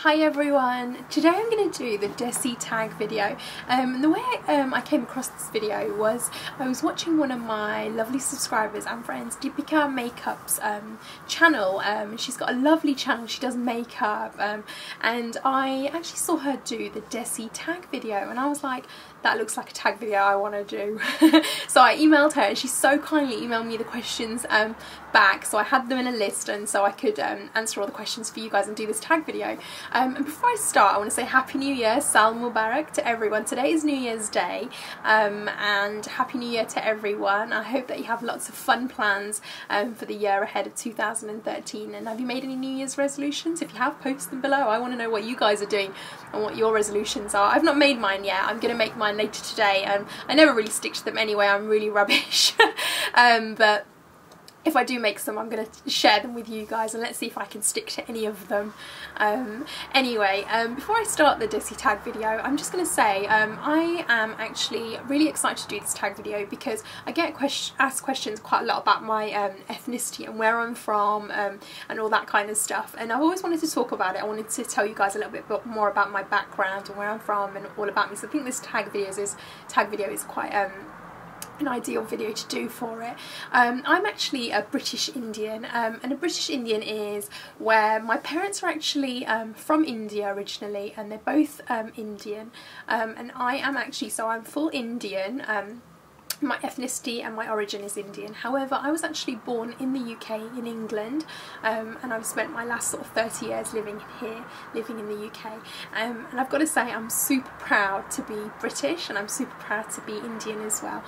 Hi everyone! Today I'm going to do the Desi TAG video. The way I came across this video was I was watching one of my lovely subscribers and friends, Deepika Makeup's channel. She's got a lovely channel, she does makeup, and I actually saw her do the Desi TAG video and I was like, that looks like a tag video I want to do. So I emailed her and she so kindly emailed me the questions back, so I had them in a list and so I could answer all the questions for you guys and do this tag video. And before I start, I want to say Happy New Year, Sal Mubarak to everyone. Today is New Year's Day, and Happy New Year to everyone. I hope that you have lots of fun plans for the year ahead of 2013. And have you made any New Year's resolutions? If you have, post them below. I want to know what you guys are doing and what your resolutions are. I've not made mine yet. I'm going to make mine later today. I never really stick to them anyway. I'm really rubbish. But if I do make some, I'm going to share them with you guys and let's see if I can stick to any of them. Anyway, before I start the Desi tag video, I'm just going to say I am actually really excited to do this tag video because I get asked questions quite a lot about my ethnicity and where I'm from and all that kind of stuff, and I've always wanted to talk about it. I wanted to tell you guys a little bit more about my background and where I'm from and all about me, so I think this tag video is quite an ideal video to do for it. I'm actually a British Indian, and a British Indian is where my parents are actually from India originally, and they're both Indian, and I am actually, so I'm full Indian. My ethnicity and my origin is Indian. However, I was actually born in the UK, in England, and I've spent my last sort of 30 years living in the UK. And I've got to say, I'm super proud to be British and I'm super proud to be Indian as well.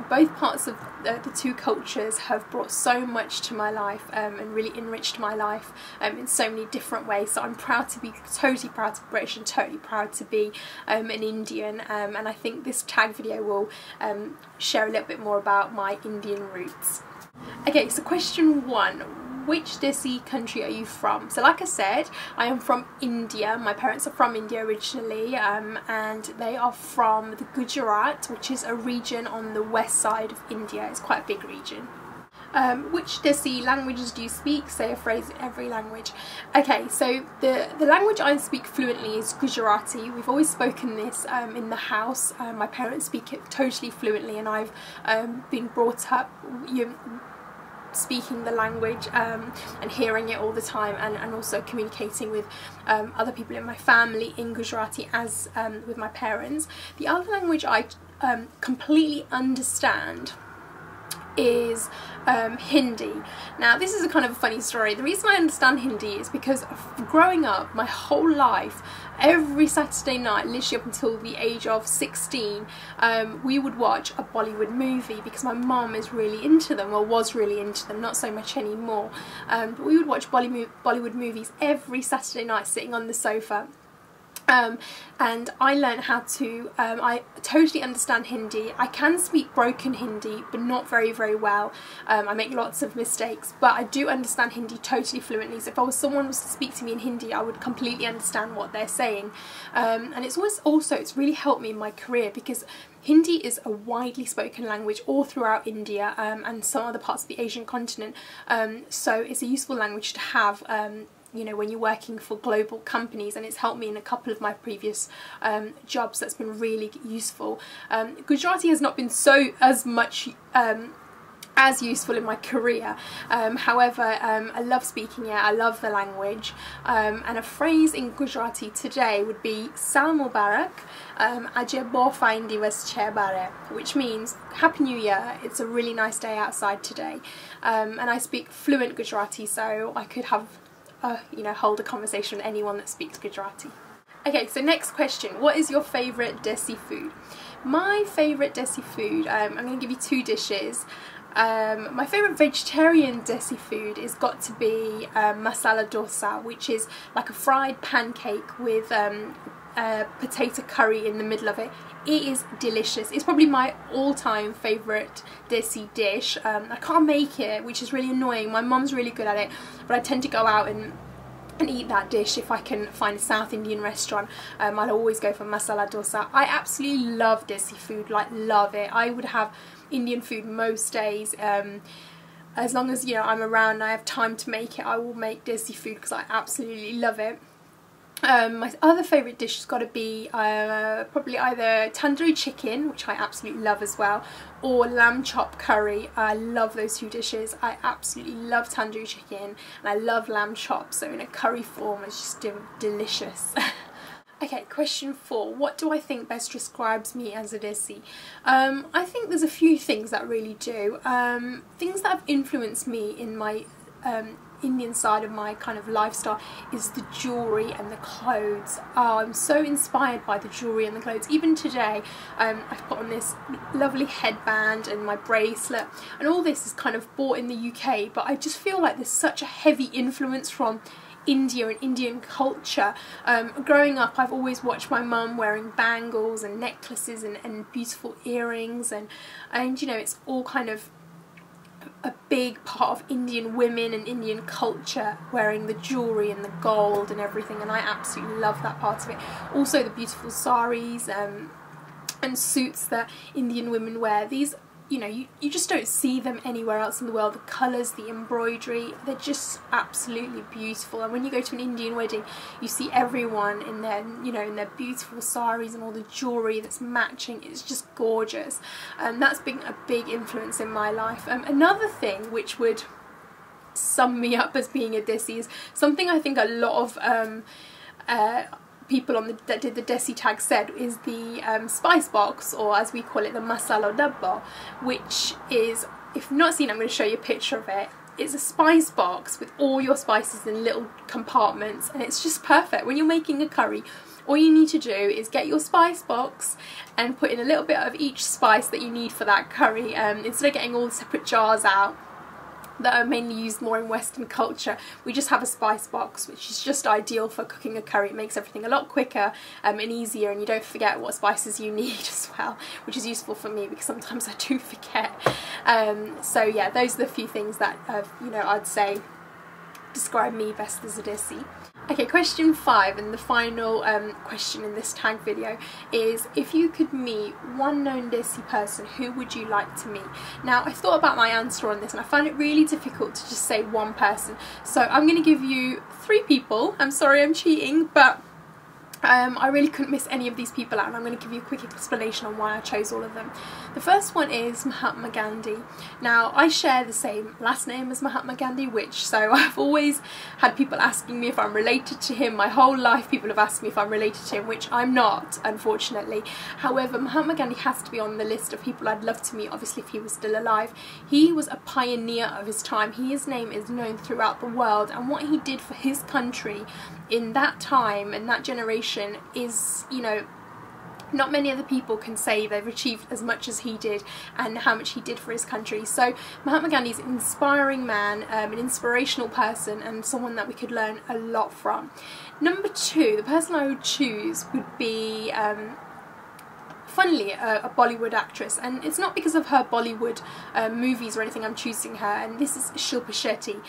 Both parts of the two cultures have brought so much to my life and really enriched my life in so many different ways. So I'm proud to be, totally proud to be British and totally proud to be an Indian, and I think this tag video will share a little bit more about my Indian roots. Okay, so question one. Which Desi country are you from? So like I said, I am from India. My parents are from India originally, and they are from the Gujarat, which is a region on the west side of India. It's quite a big region. Which Desi languages do you speak? Say a phrase in every language. Okay, so the language I speak fluently is Gujarati. We've always spoken this in the house. My parents speak it totally fluently, and I've been brought up speaking the language and hearing it all the time, and also communicating with other people in my family in Gujarati as with my parents. The other language I completely understand is Hindi. Now this is a kind of a funny story. The reason I understand Hindi is because growing up my whole life, every Saturday night, literally up until the age of 16, we would watch a Bollywood movie because my mum is really into them, or was really into them, not so much anymore, but we would watch Bollywood movies every Saturday night sitting on the sofa. And I learned how to, I totally understand Hindi. I can speak broken Hindi, but not very well. I make lots of mistakes, but I do understand Hindi totally fluently. So if someone was to speak to me in Hindi, I would completely understand what they're saying. And it's it's really helped me in my career because Hindi is a widely spoken language all throughout India and some other parts of the Asian continent. So it's a useful language to have you know, when you're working for global companies, and it's helped me in a couple of my previous jobs. That's been really useful. Gujarati has not been as useful in my career. However, I love speaking it, I love the language, and a phrase in Gujarati today would be Sal Mubarak, Aje bo fine divas che bare, which means Happy New Year, it's a really nice day outside today. And I speak fluent Gujarati, so I could have you know, hold a conversation with anyone that speaks Gujarati. Okay, so next question. What is your favourite Desi food? My favourite Desi food, I'm going to give you two dishes. My favourite vegetarian Desi food is got to be masala dosa, which is like a fried pancake with potato curry in the middle of it. It is delicious. It's probably my all-time favourite Desi dish. I can't make it, which is really annoying. My mum's really good at it, but I tend to go out and eat that dish if I can find a South Indian restaurant. I'll always go for masala dosa. I absolutely love Desi food, like love it. I would have Indian food most days. As long as, you know, I'm around and I have time to make it, I will make Desi food because I absolutely love it. My other favourite dish has got to be probably either tandoori chicken, which I absolutely love as well, or lamb chop curry. I love those two dishes. I absolutely love tandoori chicken and I love lamb chop, so in a curry form it's just delicious. Okay, question 4. What do I think best describes me as a Desi? I think there's a few things that really do. Things that have influenced me in my Indian side of my kind of lifestyle is the jewellery and the clothes. I'm so inspired by the jewellery and the clothes. Even today, I've put on this lovely headband and my bracelet, and all this is kind of bought in the UK, but I just feel like there's such a heavy influence from India and Indian culture. Growing up, I've always watched my mum wearing bangles and necklaces and beautiful earrings, and you know, it's all kind of a big part of Indian women and Indian culture, wearing the jewellery and the gold and everything, and I absolutely love that part of it. Also the beautiful saris and suits that Indian women wear. These, you know, you just don't see them anywhere else in the world. The colours, the embroidery, they're just absolutely beautiful. And when you go to an Indian wedding, you see everyone in their, you know, in their beautiful saris and all the jewellery that's matching. It's just gorgeous. That's been a big influence in my life. Another thing which would sum me up as being a Desi is something I think a lot of people that did the Desi tag said, is the spice box, or as we call it, the masala dabba, which is, if you've not seen it, I'm going to show you a picture of it. It's a spice box with all your spices in little compartments, and it's just perfect. When you're making a curry, all you need to do is get your spice box and put in a little bit of each spice that you need for that curry, instead of getting all the separate jars out that are mainly used more in Western culture. We just have a spice box, which is just ideal for cooking a curry. It makes everything a lot quicker and easier, and you don't forget what spices you need as well, which is useful for me because sometimes I do forget. So yeah, those are the few things that you know, I'd say describe me best as a Desi. Okay, question 5, and the final question in this tag video is, if you could meet one known Desi person, who would you like to meet? Now, I thought about my answer on this and I found it really difficult to just say one person, so I'm going to give you 3 people. I'm sorry I'm cheating, but I really couldn't miss any of these people out, and I'm going to give you a quick explanation on why I chose all of them. The first one is Mahatma Gandhi. Now, I share the same last name as Mahatma Gandhi, so I've always had people asking me if I'm related to him. My whole life people have asked me if I'm related to him, which I'm not, unfortunately. However, Mahatma Gandhi has to be on the list of people I'd love to meet, obviously, if he was still alive. He was a pioneer of his time. His name is known throughout the world, and what he did for his country in that time and that generation is, you know, not many other people can say they've achieved as much as he did and how much he did for his country. So Mahatma Gandhi is an inspiring man, an inspirational person, and someone that we could learn a lot from. Number 2, the person I would choose would be funnily a Bollywood actress, and it's not because of her Bollywood movies or anything I'm choosing her, and this is Shilpa Shetty.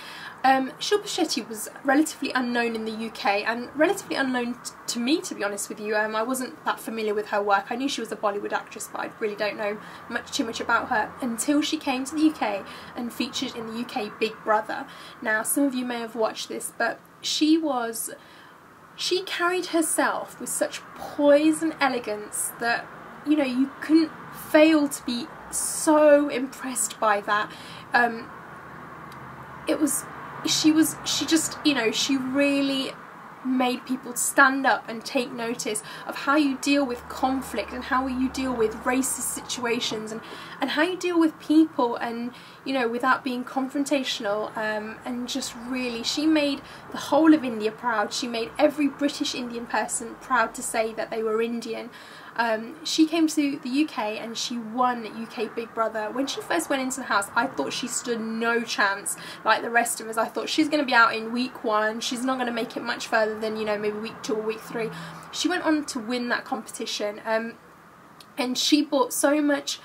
Shilpa Shetty was relatively unknown in the UK and relatively unknown to me, to be honest with you. I wasn't that familiar with her work. I knew she was a Bollywood actress, but I really don't know too much about her until she came to the UK and featured in the UK Big Brother. Now, some of you may have watched this, but she carried herself with such poise and elegance that, you know, you couldn't fail to be so impressed by that. She just, you know, she really made people stand up and take notice of how you deal with conflict and how you deal with racist situations and how you deal with people, and, you know, without being confrontational, and just really, she made the whole of India proud. She made every British Indian person proud to say that they were Indian. She came to the UK and she won UK Big Brother. When she first went into the house, I thought she stood no chance like the rest of us. I thought she's going to be out in week 1, she's not going to make it much further than, you know, maybe week 2 or week 3. She went on to win that competition, and she brought so much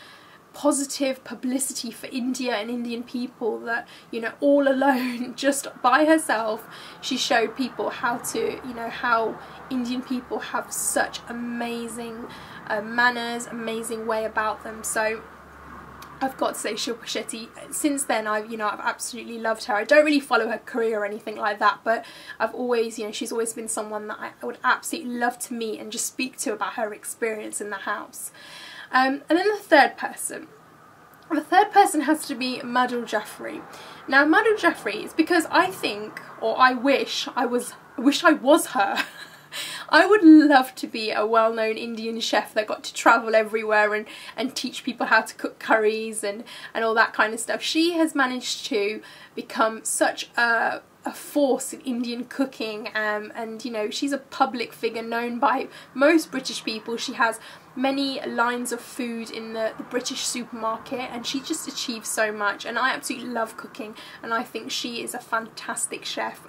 positive publicity for India and Indian people that, you know, all alone, just by herself, she showed people how to, you know, how Indian people have such amazing manners, amazing way about them. So I've got to say, Shilpa Shetty, since then I've absolutely loved her. I don't really follow her career or anything like that, but I've always, she's always been someone that I would absolutely love to meet and just speak to about her experience in the house. And then the third person. The third person has to be Madhul Jaffrey. Now, Madhul Jaffrey is because I think, or I wish I was her. I would love to be a well-known Indian chef that got to travel everywhere and teach people how to cook curries and all that kind of stuff. She has managed to become such a force in Indian cooking, and she's a public figure known by most British people. She has many lines of food in the British supermarket, and she just achieves so much, and I absolutely love cooking, and I think she is a fantastic chef.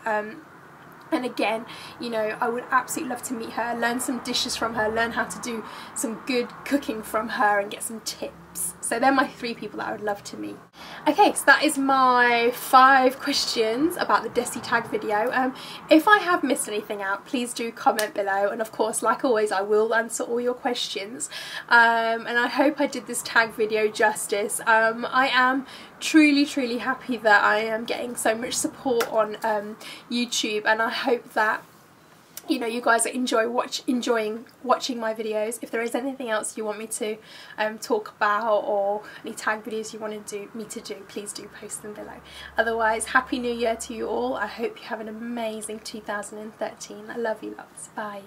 And again, I would absolutely love to meet her, learn some dishes from her, learn how to do some good cooking from her and get some tips. So they're my 3 people that I would love to meet. Okay, so that is my 5 questions about the Desi Tag video. If I have missed anything out, please do comment below, and of course, like always, I will answer all your questions. And I hope I did this tag video justice. I am truly happy that I am getting so much support on YouTube, and I hope that you guys are enjoying watching my videos. If there is anything else you want me to talk about, or any tag videos you want me to do, please do post them below. Otherwise, Happy New Year to you all. I hope you have an amazing 2013. I love you lots. Bye.